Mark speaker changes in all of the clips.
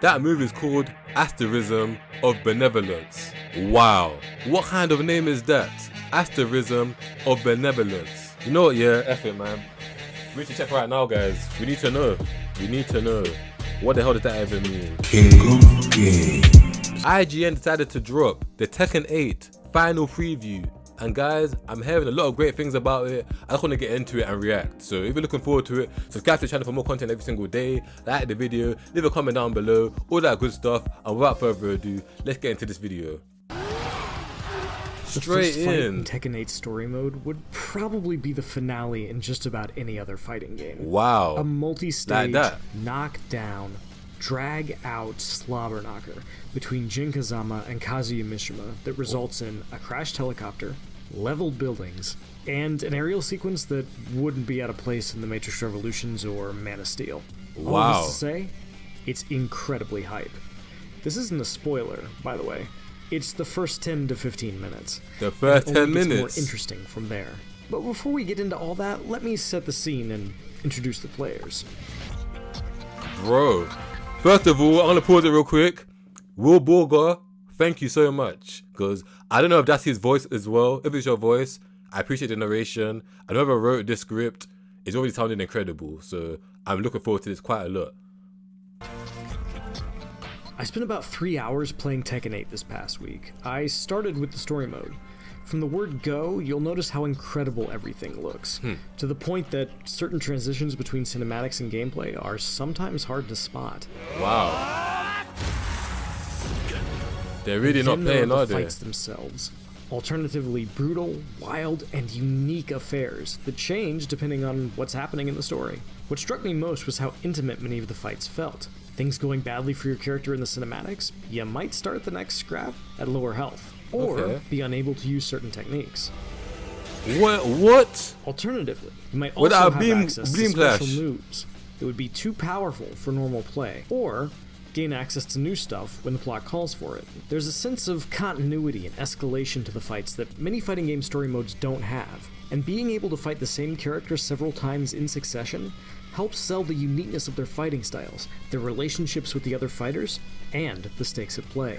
Speaker 1: That movie is called Asterism of Benevolence. Wow, what kind of name is that? Asterism of Benevolence. You know what, yeah, F it, man. We need to check right now, guys. We need to know. What the hell does that even mean?
Speaker 2: King of Games.
Speaker 1: IGN decided to drop the Tekken 8 final preview. And guys, I'm hearing a lot of great things about it. I just want to get into it and react. So if you're looking forward to it, subscribe to the channel for more content every single day. Like the video, leave a comment down below, all that good stuff. And without further ado, let's get into this video.
Speaker 3: The first fight in Tekken 8 story mode would probably be the finale in just about any other fighting game.
Speaker 1: Wow.
Speaker 3: A multi-stage, knock-down, drag-out slobber knocker between Jin Kazama and Kazuya Mishima that results in a crashed helicopter, leveled buildings, and an aerial sequence that wouldn't be out of place in the Matrix Revolutions or Man of Steel.
Speaker 1: Wow.
Speaker 3: All this to say, it's incredibly hype. This isn't a spoiler, by the way. It's the first 10 to 15 minutes.
Speaker 1: The first 10 minutes.
Speaker 3: It's more interesting from there. But before we get into all that, let me set the scene and introduce the players.
Speaker 1: Bro, first of all, I'm gonna pause it real quick. Will Borger, thank you so much. Because I don't know if that's his voice as well. If it's your voice, I appreciate the narration. And whoever wrote this script is already sounding incredible. So I'm looking forward to this quite a lot.
Speaker 3: I spent about 3 hours playing Tekken 8 this past week. I started with the story mode. From the word go, you'll notice how incredible everything looks, to the point that certain transitions between cinematics and gameplay are sometimes hard to spot.
Speaker 1: Wow. They're really not playing, are they?
Speaker 3: Fights themselves. Alternatively, brutal, wild, and unique affairs that change depending on what's happening in the story. What struck me most was how intimate many of the fights felt. Things going badly for your character in the cinematics, you might start the next scrap at lower health, or be unable to use certain techniques.
Speaker 1: What?
Speaker 3: Alternatively, you might also have access to special moves that would be too powerful for normal play, or gain access to new stuff when the plot calls for it. There's a sense of continuity and escalation to the fights that many fighting game story modes don't have, and being able to fight the same character several times in succession helps sell the uniqueness of their fighting styles, their relationships with the other fighters, and the stakes at play.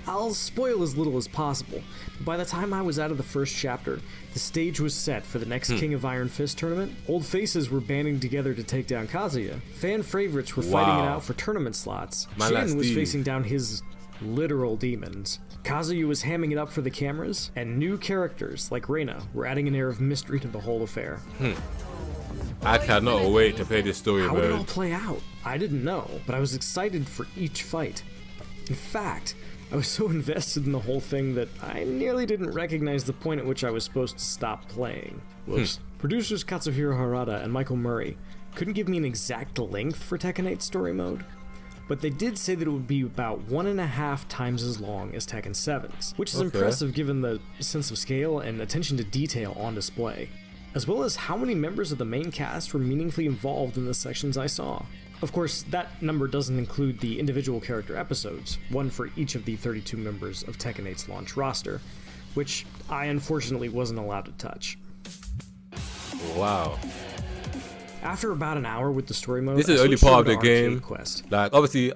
Speaker 3: I'll spoil as little as possible, but by the time I was out of the first chapter, the stage was set for the next King of Iron Fist tournament. Old faces were banding together to take down Kazuya. Fan favorites were fighting it out for tournament slots. Jin was facing down his literal demons. Kazuya was hamming it up for the cameras, and new characters like Reina were adding an air of mystery to the whole affair.
Speaker 1: I cannot wait to play this story mode.
Speaker 3: How would it all play out? I didn't know, but I was excited for each fight. In fact, I was so invested in the whole thing that I nearly didn't recognize the point at which I was supposed to stop playing. Whoops. Producers Katsuhiro Harada and Michael Murray couldn't give me an exact length for Tekken 8 story mode, but they did say that it would be about 1.5 times as long as Tekken 7's, which is impressive given the sense of scale and attention to detail on display, as well as how many members of the main cast were meaningfully involved in the sections I saw. Of course, that number doesn't include the individual character episodes, one for each of the 32 members of Tekken 8's launch roster, which I unfortunately wasn't allowed to touch.
Speaker 1: Wow.
Speaker 3: After about an hour with the story mode,
Speaker 1: this is the only part of the game.
Speaker 3: Quest.
Speaker 1: Like, obviously,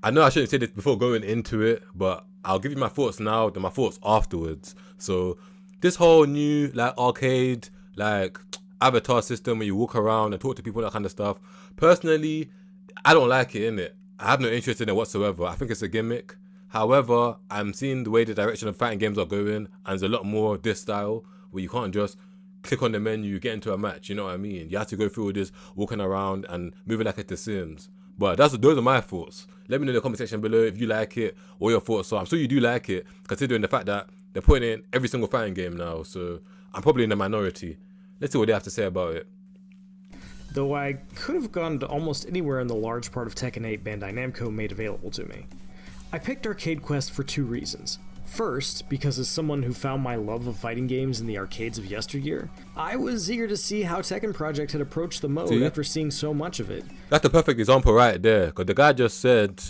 Speaker 1: I know I shouldn't say this before going into it, but I'll give you my thoughts now, then my thoughts afterwards. So, this whole new, like, arcade, like, avatar system where you walk around and talk to people, that kind of stuff. Personally, I don't like it, innit? I have no interest in it whatsoever. I think it's a gimmick. However, I'm seeing the way the direction of fighting games are going, and there's a lot more this style where you can't just click on the menu, get into a match, you know what I mean? You have to go through all this walking around and moving like it's The Sims. But those are my thoughts. Let me know in the comment section below if you like it, what your thoughts are. I'm sure you do like it, considering the fact that they're putting it in every single fighting game now, so I'm probably in the minority. Let's see what they have to say about it.
Speaker 3: Though I could have gone to almost anywhere in the large part of Tekken 8 Bandai Namco made available to me. I picked Arcade Quest for 2 reasons. First, because as someone who found my love of fighting games in the arcades of yesteryear, I was eager to see how Tekken Project had approached the mode after seeing so much of it. That's
Speaker 1: the perfect example right there, because the guy just said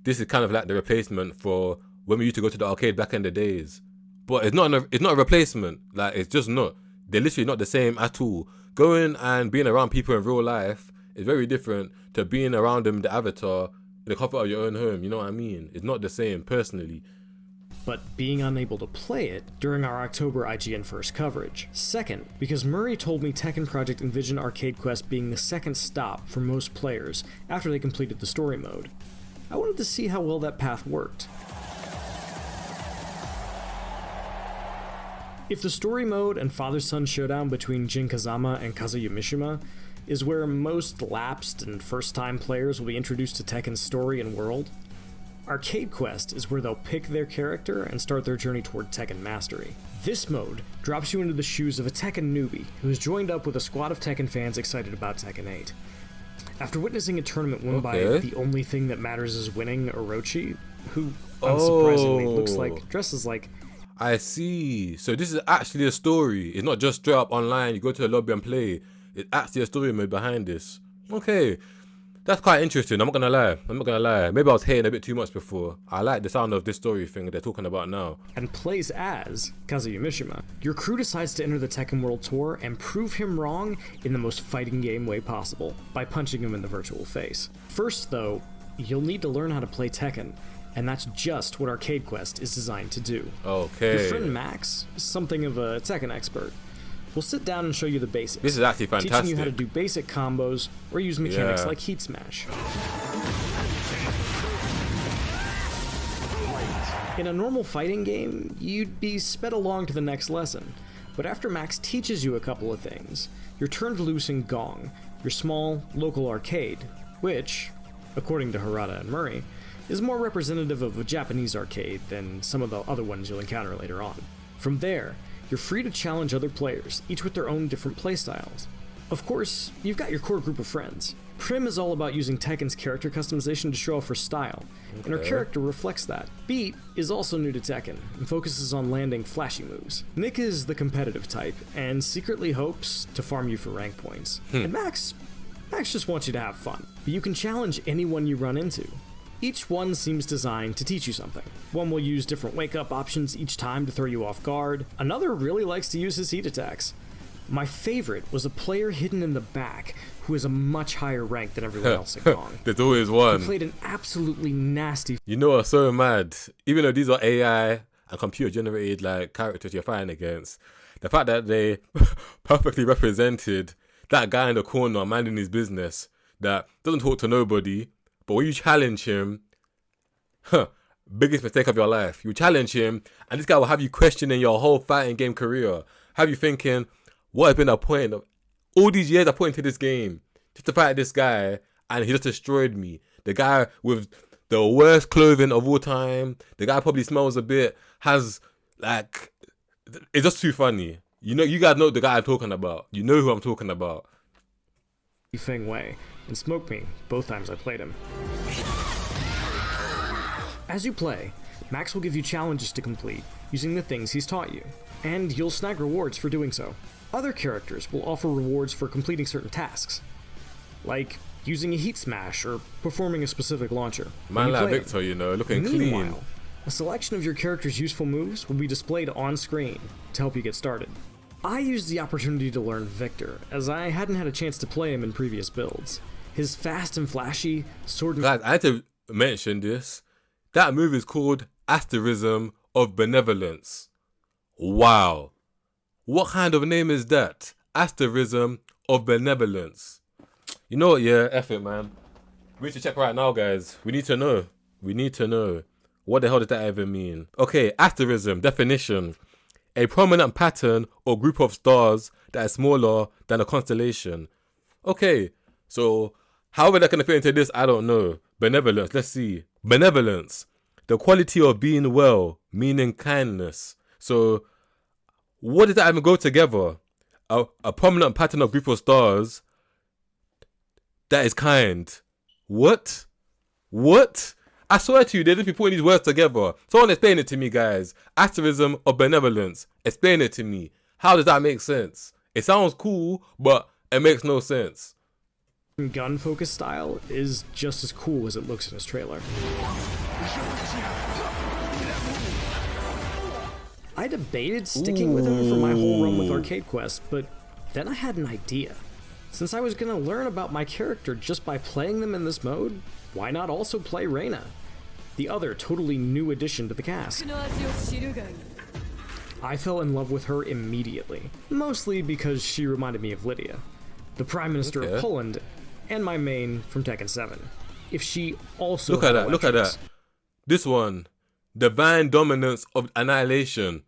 Speaker 1: this is kind of like the replacement for when we used to go to the arcade back in the days. But it's not a replacement. Like, it's just not. They're literally not the same at all. Going and being around people in real life is very different to being around them, the avatar, in the comfort of your own home. You know what I mean? It's not the same, personally.
Speaker 3: But being unable to play it during our October IGN First coverage. Second, because Murray told me Tekken Project envisioned Arcade Quest being the second stop for most players after they completed the story mode. I wanted to see how well that path worked. If the story mode and father-son showdown between Jin Kazama and Kazuya Mishima is where most lapsed and first-time players will be introduced to Tekken's story and world, Arcade Quest is where they'll pick their character and start their journey toward Tekken mastery. This mode drops you into the shoes of a Tekken newbie who has joined up with a squad of Tekken fans excited about Tekken 8. After witnessing a tournament won by the only thing that matters is winning Orochi, who unsurprisingly dresses like...
Speaker 1: I see. So this is actually a story. It's not just straight up online, you go to the lobby and play. It's actually a story mode behind this. Okay. That's quite interesting. I'm not gonna lie. Maybe I was hating a bit too much before. I like the sound of this story thing they're talking about now.
Speaker 3: And plays as Kazuya Mishima. Your crew decides to enter the Tekken World Tour and prove him wrong in the most fighting game way possible, by punching him in the virtual face. First though, you'll need to learn how to play Tekken, and that's just what Arcade Quest is designed to do.
Speaker 1: Okay.
Speaker 3: Your friend Max is something of a Tekken expert. We'll sit down and show you the basics.
Speaker 1: This is actually fantastic.
Speaker 3: Teaching you how to do basic combos or use mechanics like Heat Smash. In a normal fighting game, you'd be sped along to the next lesson. But after Max teaches you a couple of things, you're turned loose in Gong, your small, local arcade, which, according to Harada and Murray, is more representative of a Japanese arcade than some of the other ones you'll encounter later on. From there, you're free to challenge other players, each with their own different playstyles. Of course, you've got your core group of friends. Prim is all about using Tekken's character customization to show off her style, and her character reflects that. Beat is also new to Tekken, and focuses on landing flashy moves. Nick is the competitive type, and secretly hopes to farm you for rank points. And Max just wants you to have fun. But you can challenge anyone you run into. Each one seems designed to teach you something. One will use different wake-up options each time to throw you off guard. Another really likes to use his heat attacks. My favorite was a player hidden in the back who is a much higher rank than everyone else at Gong.
Speaker 1: There's always one.
Speaker 3: He played an absolutely nasty...
Speaker 1: You know what's so mad? Even though these are AI and computer-generated like characters you're fighting against, the fact that they perfectly represented that guy in the corner minding his business that doesn't talk to nobody, but when you challenge him, biggest mistake of your life. You challenge him, and this guy will have you questioning your whole fighting game career. Have you thinking, what has been the point of all these years I put into this game just to fight this guy, and he just destroyed me. The guy with the worst clothing of all time. The guy probably smells a bit, has like, it's just too funny. You know, you guys know the guy I'm talking about. You know who I'm talking about.
Speaker 3: Feng Wei, and smoked me both times I played him. As you play, Max will give you challenges to complete using the things he's taught you, and you'll snag rewards for doing so. Other characters will offer rewards for completing certain tasks, like using a heat smash or performing a specific launcher.
Speaker 1: Man like Victor, you know, looking
Speaker 3: Meanwhile,
Speaker 1: clean.
Speaker 3: A selection of your character's useful moves will be displayed on screen to help you get started. I used the opportunity to learn Victor, as I hadn't had a chance to play him in previous builds. His fast and flashy sword...
Speaker 1: Guys, I had to mention this. That move is called Asterism of Benevolence. Wow. What kind of name is that? Asterism of Benevolence. You know what, yeah, F it, man. We need to check right now, guys. We need to know. What the hell does that even mean? Okay, asterism, definition. A prominent pattern or group of stars that is smaller than a constellation. Okay, so however that can fit into this, I don't know. Benevolence, let's see. Benevolence, the quality of being well, meaning kindness. So, what does that even go together? A prominent pattern or group of stars that is kind. What? I swear to you, they just be putting these words together. Someone explain it to me, guys. Asterism of benevolence. Explain it to me. How does that make sense? It sounds cool, but it makes no sense.
Speaker 3: Gun focus style is just as cool as it looks in his trailer. I debated sticking with him for my whole run with Arcade Quest, but then I had an idea. Since I was gonna learn about my character just by playing them in this mode, why not also play Reina, the other totally new addition to the cast? I fell in love with her immediately, mostly because she reminded me of Lydia, the Prime Minister of Poland, and my main from Tekken 7. If she also
Speaker 1: look at that. This one, Divine Dominance of Annihilation.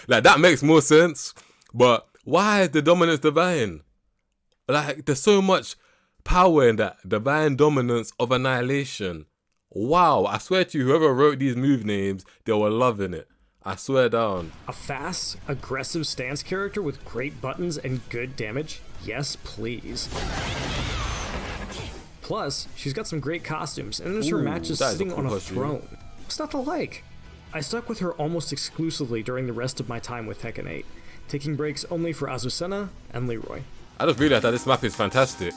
Speaker 1: Like, that makes more sense, but why is the dominance divine? Like, there's so much power in that. Divine Dominance of Annihilation. Wow, I swear to you, whoever wrote these move names, they were loving it. I swear down.
Speaker 3: A fast, aggressive stance character with great buttons and good damage? Yes, please. Plus, she's got some great costumes, and there's her matches sitting on a throne. What's not to like? I stuck with her almost exclusively during the rest of my time with Tekken 8, taking breaks only for Azucena and Leroy.
Speaker 1: I just realized that this map is fantastic.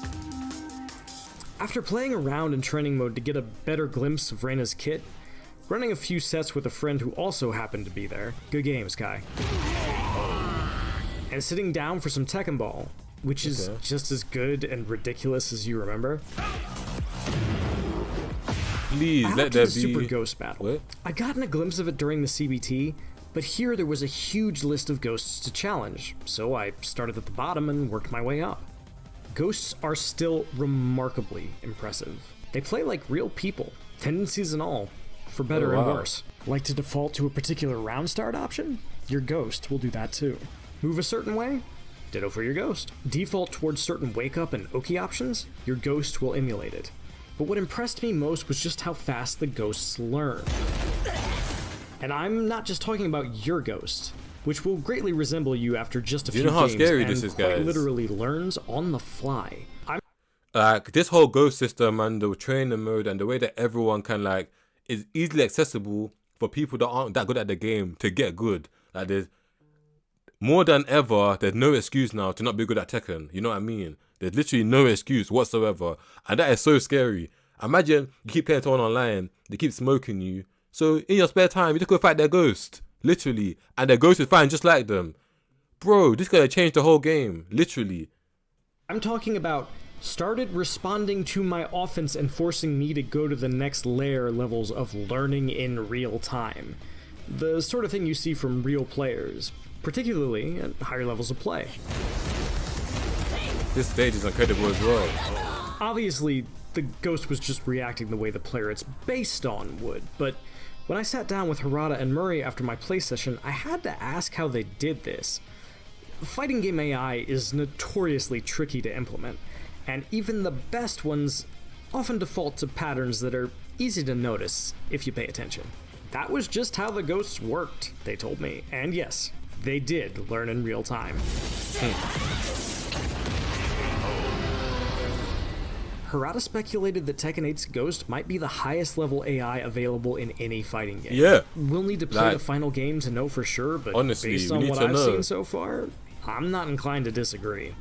Speaker 3: After playing around in training mode to get a better glimpse of Reina's kit, running a few sets with a friend who also happened to be there, good games, Kai, and sitting down for some Tekken Ball, which is just as good and ridiculous as you remember.
Speaker 1: Please, let there be
Speaker 3: Super Ghost battle.
Speaker 1: What?
Speaker 3: I gotten a glimpse of it during the CBT, but here there was a huge list of ghosts to challenge, so I started at the bottom and worked my way up. Ghosts are still remarkably impressive. They play like real people, tendencies and all, for better and worse. Like to default to a particular round start option? Your ghost will do that too. Move a certain way? Ditto for your ghost. Default towards certain wake up and Oki options? Your ghost will emulate it. But what impressed me most was just how fast the ghosts learn. And I'm not just talking about your ghost, which will greatly resemble you after just a few games.
Speaker 1: You know how scary
Speaker 3: and
Speaker 1: this is,
Speaker 3: quite
Speaker 1: guys?
Speaker 3: Literally learns on the fly.
Speaker 1: Like, this whole ghost system and the training mode and the way that everyone can, like, is easily accessible for people that aren't that good at the game to get good. Like, there's more than ever, there's no excuse now to not be good at Tekken. You know what I mean? There's literally no excuse whatsoever. And that is so scary. Imagine you keep playing someone online, they keep smoking you. So in your spare time, you just go fight their ghost. Literally. And their ghost is fine just like them. Bro, this is going to change the whole game. Literally.
Speaker 3: I'm talking about started responding to my offense and forcing me to go to the next layer levels of learning in real time. The sort of thing you see from real players, particularly at higher levels of play.
Speaker 1: This stage is incredible as well.
Speaker 3: Obviously, the ghost was just reacting the way the player it's based on would, but when I sat down with Harada and Murray after my play session, I had to ask how they did this. Fighting game AI is notoriously tricky to implement, and even the best ones often default to patterns that are easy to notice if you pay attention. That was just how the ghosts worked, they told me, and yes, they did learn in real time. Harada speculated that Tekken 8's Ghost might be the highest level AI available in any fighting game.
Speaker 1: Yeah.
Speaker 3: We'll need to play the final game to know for sure, but
Speaker 1: honestly,
Speaker 3: based on what I've seen so far, I'm not inclined to disagree.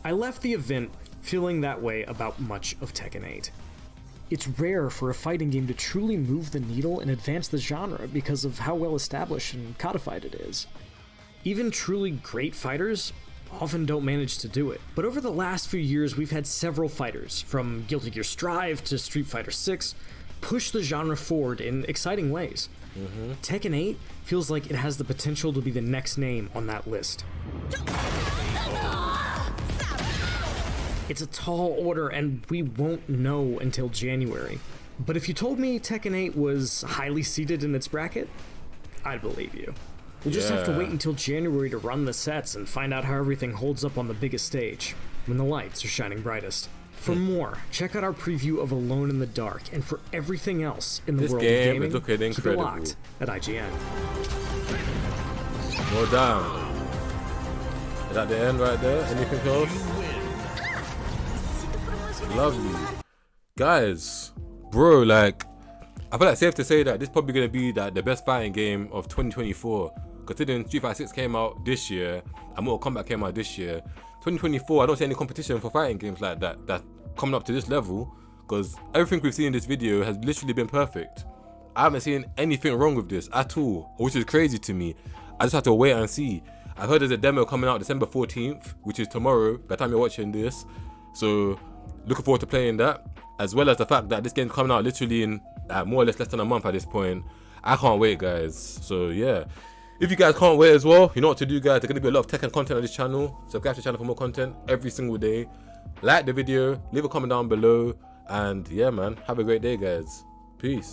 Speaker 3: I left the event feeling that way about much of Tekken 8. It's rare for a fighting game to truly move the needle and advance the genre because of how well established and codified it is. Even truly great fighters often don't manage to do it. But over the last few years, we've had several fighters, from Guilty Gear Strive to Street Fighter 6, push the genre forward in exciting ways. Tekken 8 feels like it has the potential to be the next name on that list. It's a tall order, and we won't know until January. But if you told me Tekken 8 was highly seated in its bracket, I'd believe you. We'll just have to wait until January to run the sets and find out how everything holds up on the biggest stage, when the lights are shining brightest. For more, check out our preview of Alone in the Dark, and for everything else in the world of gaming,
Speaker 1: is looking incredible.
Speaker 3: Keep it locked at IGN.
Speaker 1: Well done. Is that the end right there? Anything else? Lovely. Guys, bro, like, I feel like safe to say that this is probably going to be the best fighting game of 2024. Considering Street Fighter 6 came out this year and Mortal Kombat came out this year, 2024, I don't see any competition for fighting games like that that's coming up to this level, because everything we've seen in this video has literally been perfect. I haven't seen anything wrong with this at all, which is crazy to me. I just have to wait and see. I've heard there's a demo coming out December 14th, which is tomorrow by the time you're watching this. So looking forward to playing that, as well as the fact that this game's coming out literally in more or less than a month at this point. I can't wait, guys. So yeah, if you guys can't wait as well, you know what to do, guys. There's going to be a lot of Tekken content on this channel. Subscribe to the channel for more content every single day. Like the video, leave a comment down below, and yeah, man, have a great day, guys. Peace.